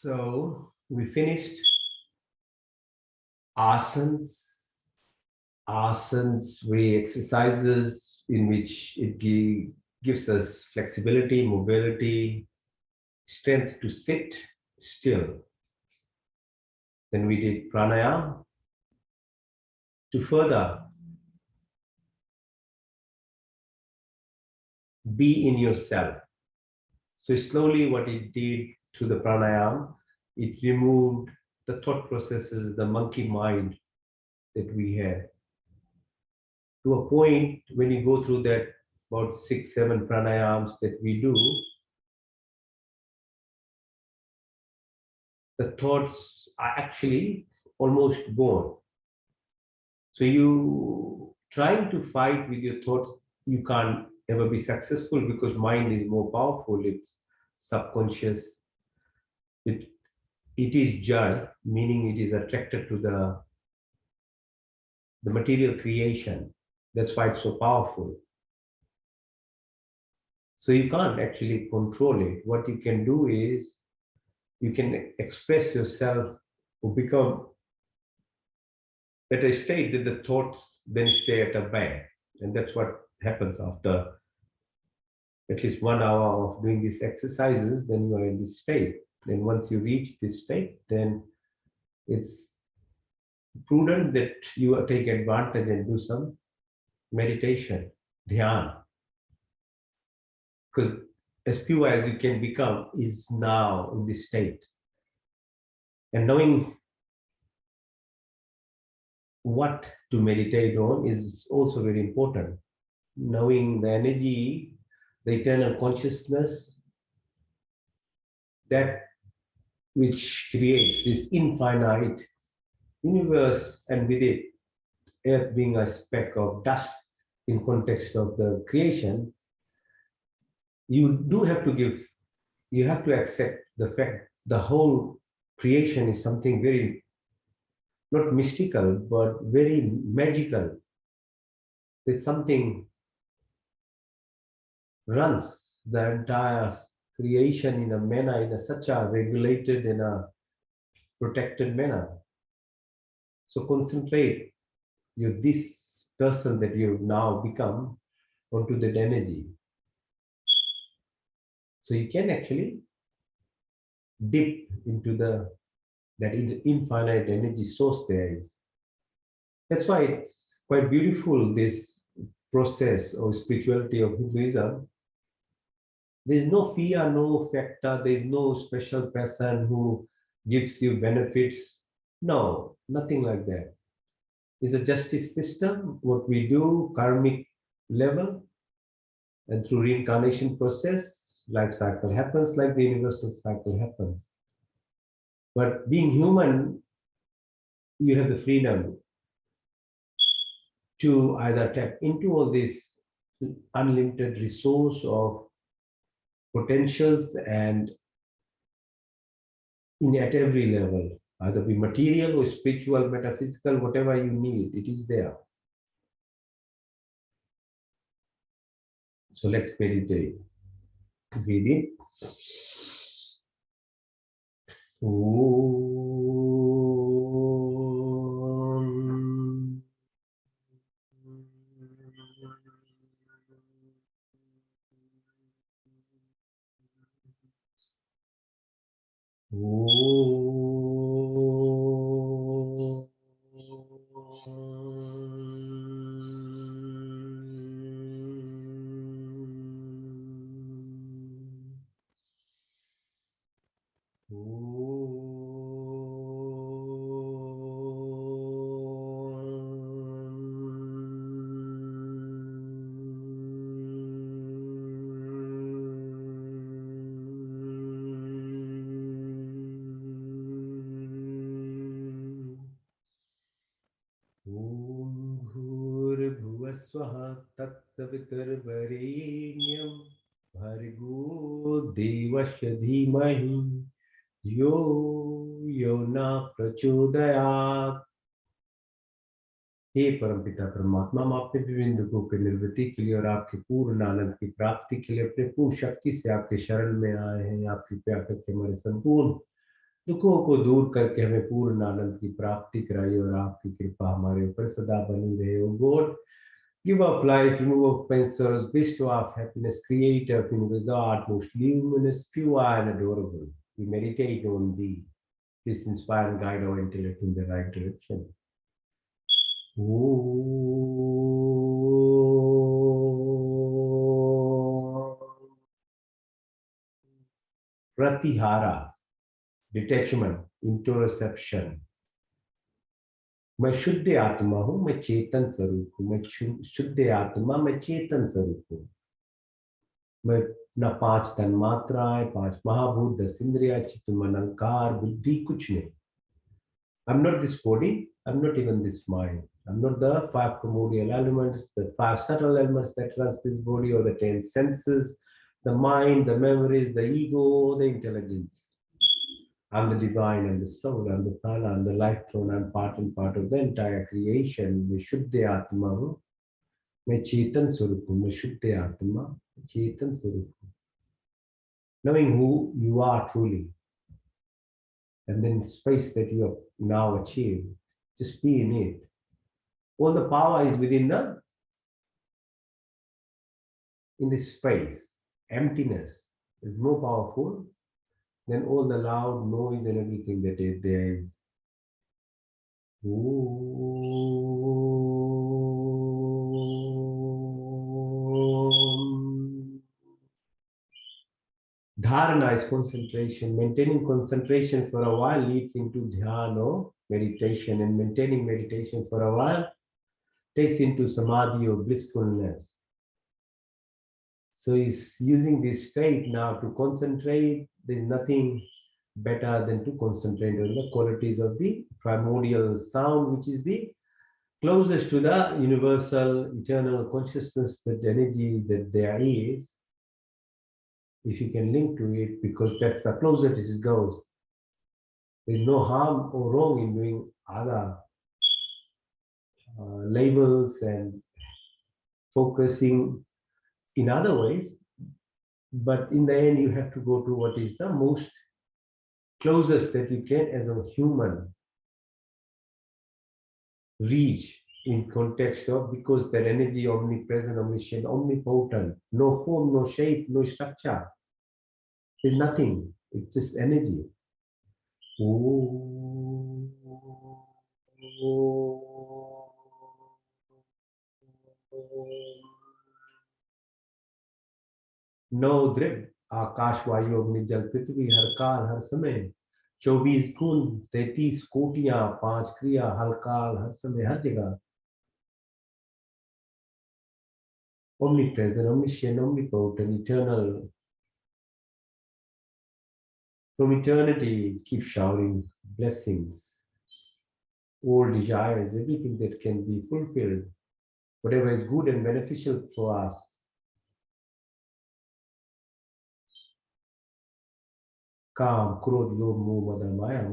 So we finished asanas. Asanas, way exercises in which it gives us flexibility, mobility, strength to sit still. Then we did pranayama to further be in yourself. So slowly what it did to the pranayama, it removed the thought processes, the monkey mind that we had. To a point when you go through that about 6-7 pranayams that we do, the thoughts are actually almost gone. So you trying to fight with your thoughts, you can't ever be successful because mind is more powerful. It's subconscious. It is jai, meaning it is attracted to the material creation. That's why it's so powerful. So you can't actually control it. What you can do is you can express yourself or become at a state that the thoughts then stay at a bank. And that's what happens after at least 1 hour of doing these exercises, then you are in this state. And once you reach this state, then it's prudent that you take advantage and do some meditation, dhyan. Because as pure as you can become is now in this state. And knowing what to meditate on is also very important. Knowing the energy, the eternal consciousness, that which creates this infinite universe, and with it, earth being a speck of dust in context of the creation, you have to accept the fact the whole creation is something very, not mystical, but very magical. There's something runs the entire creation in a manner, in such a regulated and a protected manner. So concentrate this person that you've now become onto that energy. So you can actually dip into that infinite energy source there is. That's why it's quite beautiful, this process of spirituality of Hinduism. There's no fear, no factor, there's no special person who gives you benefits. No, nothing like that. It's a justice system, what we do, karmic level, and through reincarnation process, life cycle happens like the universal cycle happens. But being human, you have the freedom to either tap into all this unlimited resource of potentials and at every level, either be material or spiritual, metaphysical, whatever you need, it is there. So let's meditate. Breathe in. Om. तत्सवितुर्वरेण्यं भर्गो देवस्य धीमहि यो यो न प्रचोदयात्। हे परमपिता परमात्मा, हम अपने विभिन्न दुखों की निवृत्ति के लिए और आपके पूर्ण आनंद की प्राप्ति के लिए अपने पूर्ण शक्ति से आपके शरण में आए हैं। आप कृपया करके हमारे संपूर्ण दुखों को दूर करके हमें पूर्ण आनंद की प्राप्ति कराई, और आपकी कृपा हमारे ऊपर सदा बनी रहे। ओ God, give of life, remove of pain, sorrows, bestow of happiness, creator of universe, thou art most luminous, pure and adorable. We meditate on thee. Please inspire and guide our intellect in the right direction. Pratihara, detachment, interoception. मैं शुद्ध आत्मा हूं, मैं चेतन स्वरूप हूं, मैं शुद्ध आत्मा, मैं चेतन स्वरूप हूं। मैं न पांच तन मात्राएं, पांच महाभूत, 10 इंद्रिया, चित्त, मन, अहंकार, बुद्धि, कुछ नहीं। I'm not this body, I'm not even this mind. I'm not the five primordial elements, the five subtle elements that runs this body, or the 10 senses, the mind, the memories, the ego, the intelligence. I'm the divine, I'm the soul, I'm the prana, I'm the life throne, I'm part and part of the entire creation. मैं शुद्ध आत्मा हूँ, मैं चेतन स्वरूप हूँ, मैं शुद्ध आत्मा, चेतन स्वरूप हूँ। Knowing who you are truly, and then space that you have now achieved, just be in it. All the power is within in this space. Emptiness is more powerful than all the loud noise and everything that is there. Dharana is concentration. Maintaining concentration for a while leads into dhyana or meditation, and maintaining meditation for a while takes into samadhi or blissfulness. So he's using this state now to concentrate. There's nothing better than to concentrate on the qualities of the primordial sound, which is the closest to the universal eternal consciousness, that energy that there is. If you can link to it, because that's the closest it goes. There's no harm or wrong in doing other labels and focusing in other ways, but in the end you have to go to what is the most closest that you can as a human reach in context of, because that energy omnipresent, omniscient, omnipotent, no form, no shape, no structure. There's nothing. It's just energy. नौ द्रव्य आकाश वायु अग्नि जल पृथ्वी, हर काल हर समय, 24 गुण, 33 कोटियां, 5 क्रिया, हर काल हर समय हर जगह। Omnipresent, omniscient, omnipotent, eternal. From eternity, keep showering blessings, all desires, everything that can be fulfilled, whatever is good and beneficial for us. Calm, krodh, lobh, moh, mada, maya,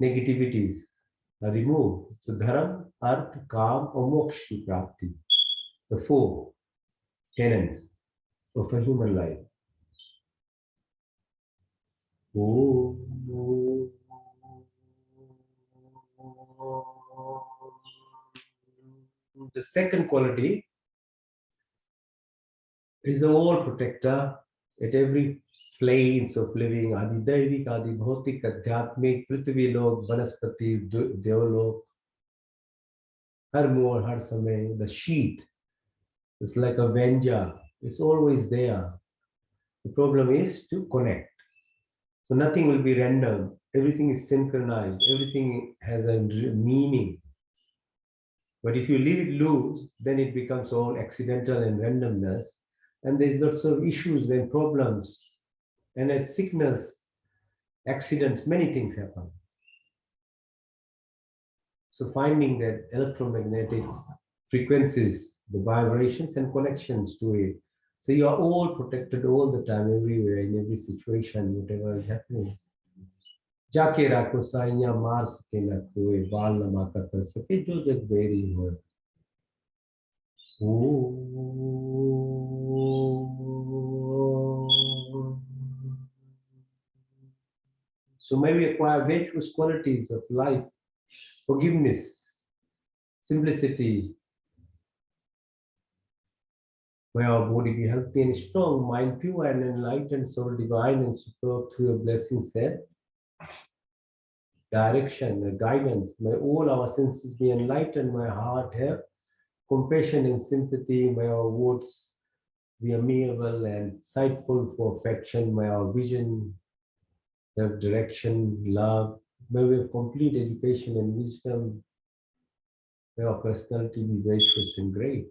negativities are removed. So dharam, arth, काम और मोक्ष की प्राप्ति, the four tenets of a human life. The second quality is the all protector at every planes of living, आदि दैविक, आदि भौतिक, आध्यात्मिक, पृथ्वी लोक, वनस्पति, देवलोक, हर मोड़, हर समय. The sheet is like a Avenger. It's always there. The problem is to connect. So nothing will be random. Everything is synchronized. Everything has a meaning. But if you leave it loose, then it becomes all accidental and randomness. And there's lots of issues and problems. And at sickness, accidents, many things happen. So finding that electromagnetic frequencies, the vibrations and connections to it. So you are all protected all the time, everywhere, in every situation, whatever is happening. जाके राखो साइया, मार सके न कोई, बाल न माता कर सके जो जग बेरी हो. So may we acquire virtuous qualities of life, forgiveness, simplicity. May our body be healthy and strong, mind pure and enlightened, soul divine and superb through your blessings there. Direction, guidance. May all our senses be enlightened, my heart have compassion and sympathy. May our words be amiable and insightful for affection. May our vision have direction, love. May we have complete education and wisdom. May our personality be virtuous and great.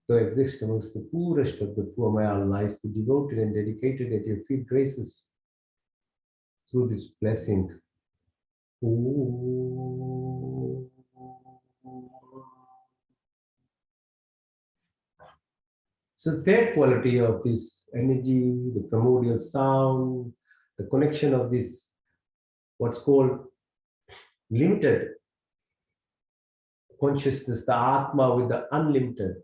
To exist amongst the poorest of the poor, may our lives be devoted and dedicated at your feet, graces through these blessings. Ooh. So the third quality of this energy, the primordial sound, the connection of this, what's called limited consciousness, the Atma with the unlimited,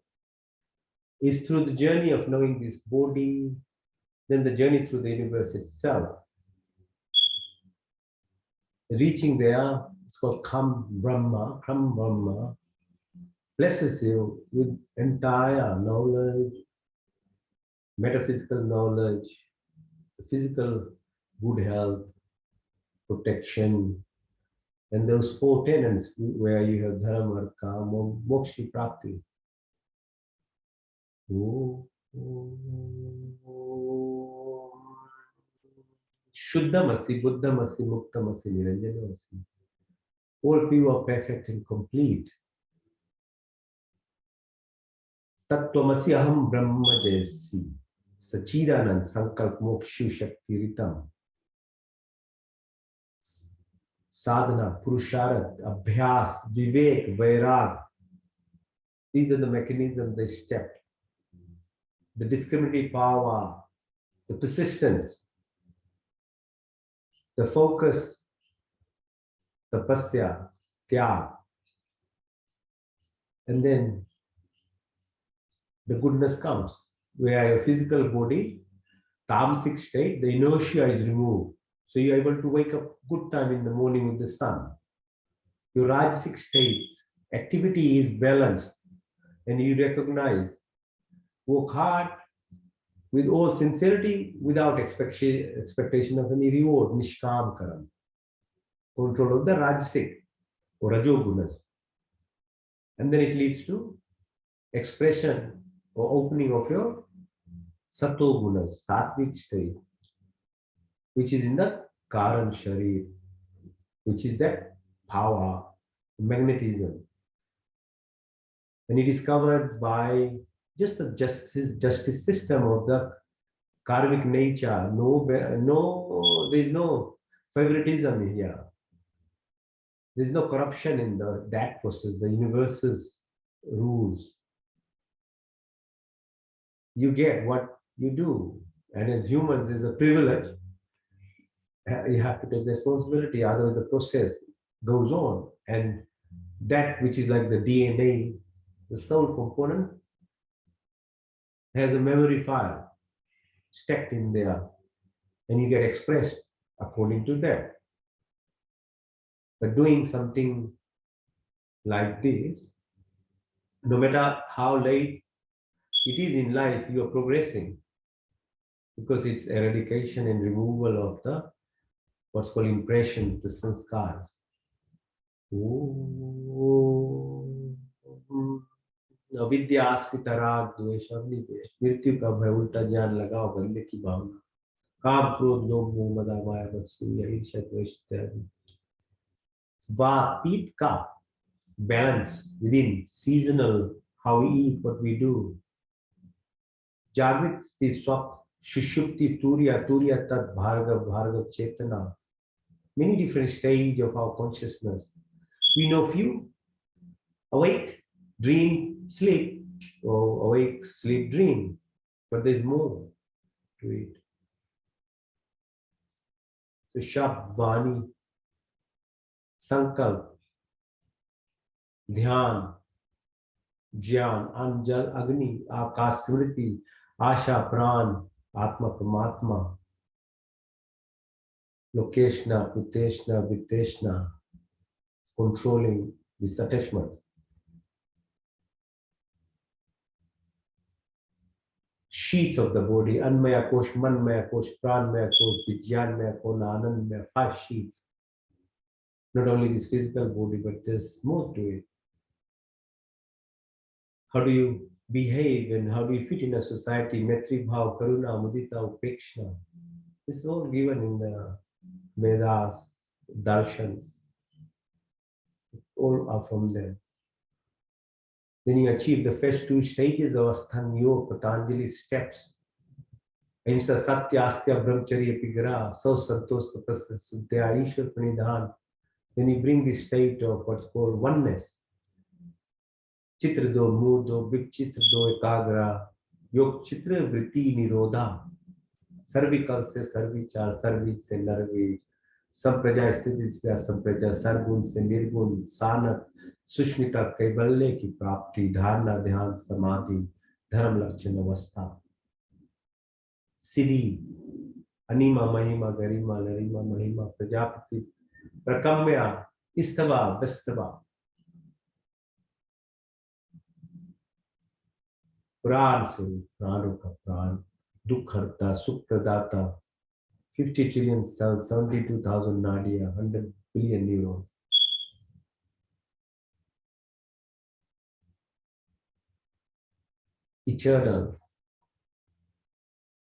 is through the journey of knowing this body, then the journey through the universe itself. Reaching there, it's called Kham Brahma, blesses you with entire knowledge, metaphysical knowledge, physical good health, protection, and those four tenets where you have dharma, artha, moksha, prapti. Shuddhamasi, Buddhamasi, Muktamasi, Niranjanamasi. All pure, perfect, and complete. Tattvamasi aham brahma jayasi. Sachidanand sankalp mokshu shakti ritam. Sadhana, Purusharth, Abhyas, Vivek, Vairag. These are the mechanisms they step. The discriminative power, the persistence, the focus, the pasya, tyag. And then the goodness comes. Where your physical body, tamasic state, the inertia is removed. So you're able to wake up good time in the morning with the sun. Your rajasic state, activity is balanced and you recognize, work hard with all sincerity without expectation of any reward, nishkam karam. Control of the rajasic or rajogunas. And then it leads to expression or opening of your satogunas, sattvic state, which is in the Karan Sharir, which is that power, magnetism. And it is covered by just the justice system of the karmic nature. There is no favoritism here. There is no corruption in that process, the universe's rules. You get what you do. And as humans, there's a privilege. You have to take responsibility, otherwise the process goes on. And that which is like the DNA, the soul component, has a memory file stacked in there, and you get expressed according to that. But doing something like this, no matter how late it is in life, you are progressing, because it's eradication and removal of the what's called impression, the sanskars. अविद्या अस्मिता राग द्वेष अग्निवेश मृत्यु का भय उल्टा ज्ञान लगाओ बंदे की भावना काम क्रोध लोभ मोह मद माया मत्सर्य ईर्ष्या द्वेष इत्यादि Vapit ka balance within seasonal, how we eat, what we do. Jagrit the swap, Shushupti Turiya, Turiya Tat Bhargav, Bhargav Chetana. Many different stages of our consciousness. We know few: awake, dream, sleep, or awake, sleep, dream. But there's more to it. So Shab, Vani, संकल्प, ध्यान, ज्ञान, अन्न, जल, अग्नि, आकाश, स्मृति, आशा, प्राण, आत्मा, परमात्मा. Lokeshna, Puteshna, Viteshna, controlling this attachment. Sheets of the body, Anmaya Kosh, Manmaya Kosh, Pranmaya Kosh, Vijnanmaya Kosh, Anandmaya, 5 sheets. Not only this physical body, but there's more to it. How do you behave and how do you fit in a society? Maitri Bhav, Karuna, Mudita, Upeksha. This is all given in the Vedas, Darshans. All are from there. Then you achieve the first 2 stages of Asthana Yoga, Patanjali steps. Ahimsa, Satya, Astya, Brahmacharya, Pigra, So Santosh, Prasasudhya, Ishwar Pranidhan. Then you bring this state of what's called oneness. Chitra do, Mudo, Big Chitra do, Ekagra, Yog Chitra, Vritti, Nirodha. Cervical से सर्विचार, सर्विच से नर्विच, संप्रजा स्थिति से असंप्रजा, सरगुण से निर्गुण, सानत, सुष्मिता, कैबल्य की प्राप्ति, धारणा, ध्यान, समाधि, धर्म लक्षण अवस्था, सिद्धि, अनिमा, महिमा, गरिमा, लरिमा, महिमा, प्रजापति, प्रकम्या, स्तवा, वस्तवा, प्राण स्वरूप, प्राणों का प्राण, दुख हरता, सुख प्रदाता, 50 trillion cells, 72,000 nadia, 100 billion neurons. Eternal,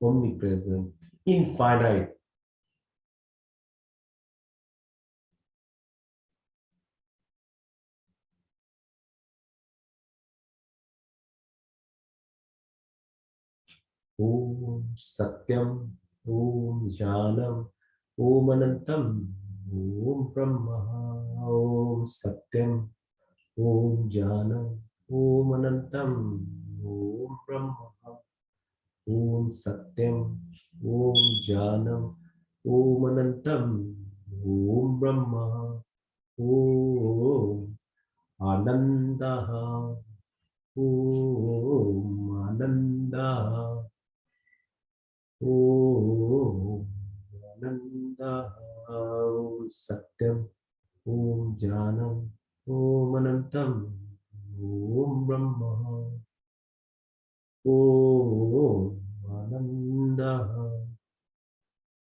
omnipresent, infinite. Om Satyam, Om Jnanam, Om Anantam, Om Brahma, Om Satyam, Om Jnanam, Om Anantam, Om Brahma, Om Satyam, Om Jnanam, Om Anantam, Om Brahma, Om Anandaha, Om Anandaha, Om Anandaha, Om Satyam, Om Jnanam, Om Anantam, Om Brahma, Om Anandaha,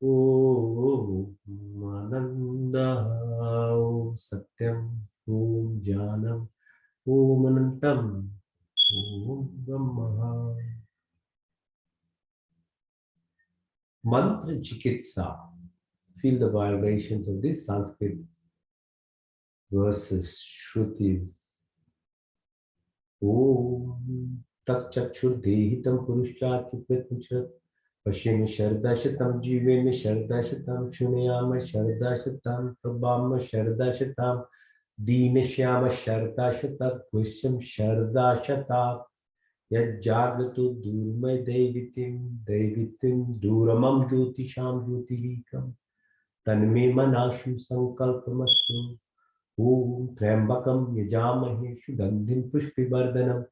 Om Anandaha, Om Satyam, Om Jnanam, Om Anantam, Om Brahma. Mantra Chikitsa. Feel the vibrations of these Sanskrit verses, Shrutis. Om Tak Chakshur Dehitam Purushchat Chupetmuchat Pashim Shardashatam Jivem Shardashatam Shunayama Shardashatam Prabhama Shardashatam Dinashyama Shardashatat Pusham Shardashatat Yajjagatu Durmay Devitim Duramam Jyotisham Jyotirikam Tanme Manashu Sankalpamastu Om Trambakam Yajamahe Sugandhim Pushpivardhanam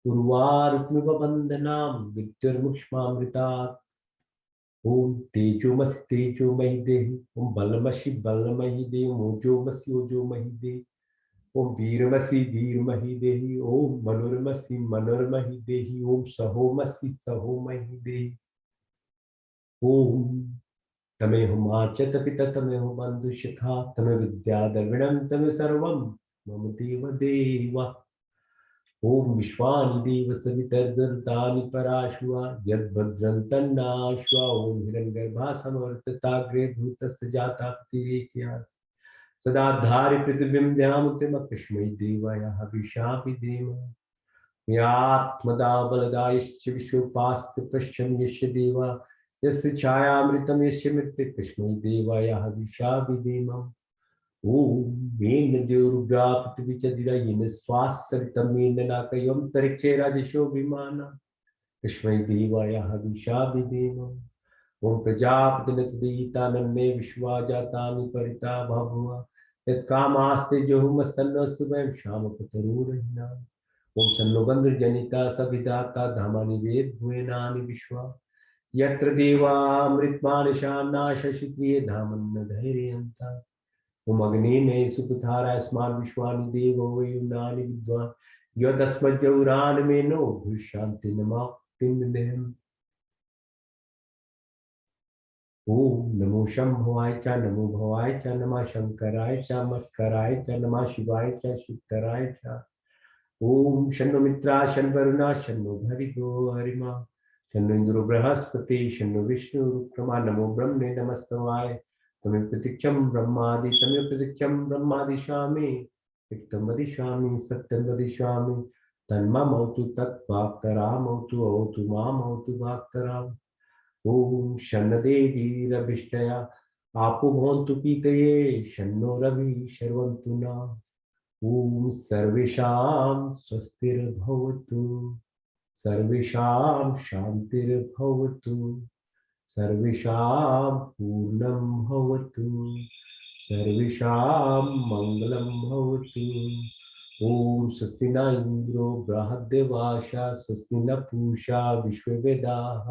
Urvarukmiva Bandhanam Vidyarmukshmamritat Om Tejomasi Tejomahi Dehi Om Balamashi Balamahi Dehi Om Ojomasi Ojomahi Dehi Om Veeramasi Veeramahi Dehi Om Manormasi Manormahi Dehi Om Sahomasi Sahomahi Dehi Om तमे हुमाचत पिता तमे हुबंधु शिखा तमे विद्या द्रविणम तमे सर्वम मम देव देवा ओम विश्वानि देव सवितर्गतानि पराशुआ यद्भद्रन्तन्नाश्वा ओम हिरण्यगर्भा समवर्तताग्रे भूतस्य जाता प्रतिरेक्या सदा धारि पृथिवीं ध्यामुतिमकृष्मै देवाय हविषापि देम यात्मदा बलदायश्च विश्वोपास्ति पश्यं यस्य देवा यस्य छायामृतं यस्य मृत्युः कस्मै देवाय हविषा विधेमः ओम मेन देवरुद्रा पृथ्वी च दिरायिन स्वासरितं मेन नाकयं तरिक्षे राजशो विमाना कस्मै देवाय हविषा विधेमः ओम प्रजापतिनतदीतानन्मे विश्वा जातानि परिता बभूव यत्कामास्ते जोहुमस्तन्नस्तु वयं श्यामपतरुरहिना ओम सन्नो बंधुर्जनिता सविदाता धामानि वेद भुवनानि विश्वा यत्र देवामृतमानुषां नाशशित्रिये धामन्न धैर्यन्ता उमग्नेन सुपथारा स्मान् विश्वानि देवो वयुनानि विद्वान् यदस्मद्यौरानमेनो भूशान्ति नमाक्तिमिदेहम्। ओम नमो शंभवाय च नमो भवाय च नमः शंकराय च मस्कराय च नमः शिवाय च शिवतराय च। ओम शन्नो मित्रा शन् वरुणा शन्नो भर्गो हरिमा शन्नो इंद्रो बृहस्पति शन्नो विष्णु रुक्रमा नमो ब्रह्मणे नमस्तवाय तमेव प्रतीक्षं ब्रह्मादि तमेव प्रतीक्षं ब्रह्मादिशामि तिक्तं वदिष्यामि सत्यं वदिष्यामि तन्मामवतु तत्वाक्तरामवतु अवतु मामवतु वाक्तराम्। ओम शन्नदेवीरभिष्टया आपो भवन्तु पीतये शन्नो रवि शर्वन्तु नः। ओम सर्वेषां स्वस्तिर्भवतु सर्वेषां शान्तिर्भवतु सर्वेषां पूर्णं भवतु सर्वेषां मङ्गलं भवतु। ओम स्वस्ति न इन्द्रो बृहद्देवाशा स्वस्ति न पूषा विश्ववेदाः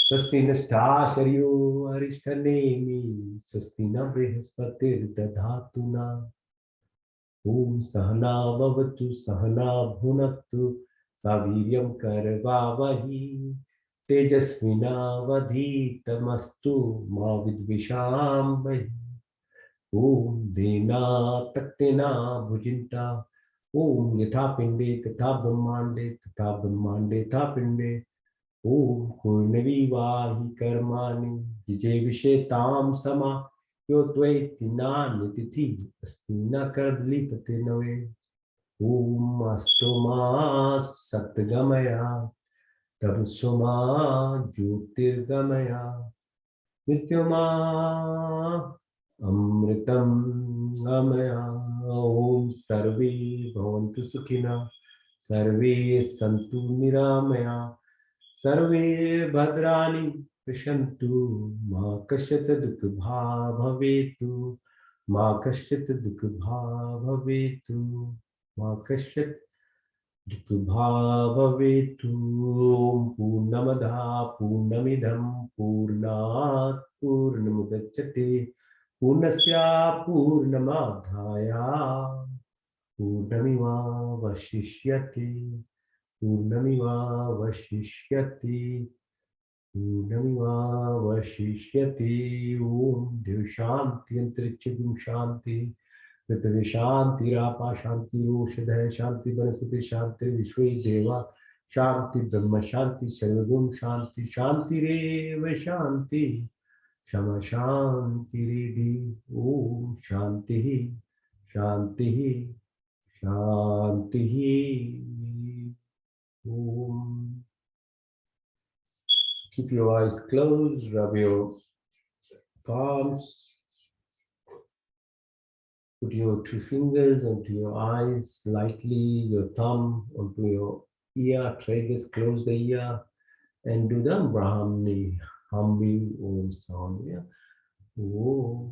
स्वस्ति नष्टाशर्यो अरिष्टनेमि स्वस्ति न बृहस्पतिर्दधातु न। ओम सहना भवतु सहना भुनक्तु सवीर्यं करवावहि तेजस्विनावधीतमस्तु मा विद्विषावहि। ओम देना तक्तेना भुजिन्ता ओम यथा पिंडे तथा ब्रह्मांडे तथा पिंडे ओम कुर्णवीवाहि कर्माणि जिजे विषेतां समा यो त्वैति नान्यतिथि अस्ति न कर्दलीपते नवे। ओम अष्टमा सप्तगमया तमसोमा ज्योतिर्गमया नित्योमा अमृतं गमया। ओम सर्वे भवन्तु सुखिनः सर्वे सन्तु निरामया सर्वे भद्राणि पश्यन्तु मा कश्चित् दुःखभाग् भवेत् मा कश्चित् दुःखभाग् भवेत् मा कश्चित् दुःखभाग् भवेत्। ओम पूर्णमदः पूर्णमिदं पूर्णात् पूर्णमुदच्यते पूर्णस्य पूर्णमादाय पूर्णमेवावशिष्यते पूर्णमेवावशिष्यते पूर्णमेवावशिष्यते। ओम देव शांति अंतरिक्ष गुम शांति पृथ्वी शांति रापा शांति औषधय शांति वनस्पति शांति विश्व देवा शांति ब्रह्म शांति सर्वगुण शांति शांतिरेव शांति क्षमा शांतिरिधि। ओम शांति शांति शांति। Om. Keep your eyes closed, rub your palms, put your two fingers onto your eyes lightly, your thumb onto your ear, try this, close the ear and do the Brahmani humming Om sound. Yeah. Om.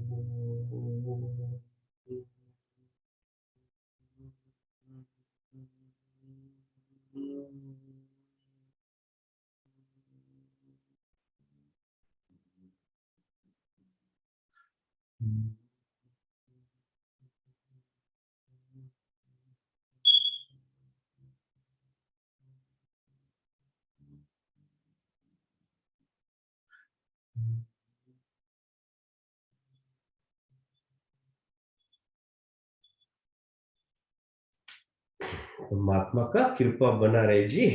परमात्मा का कृपा बना रहे जी।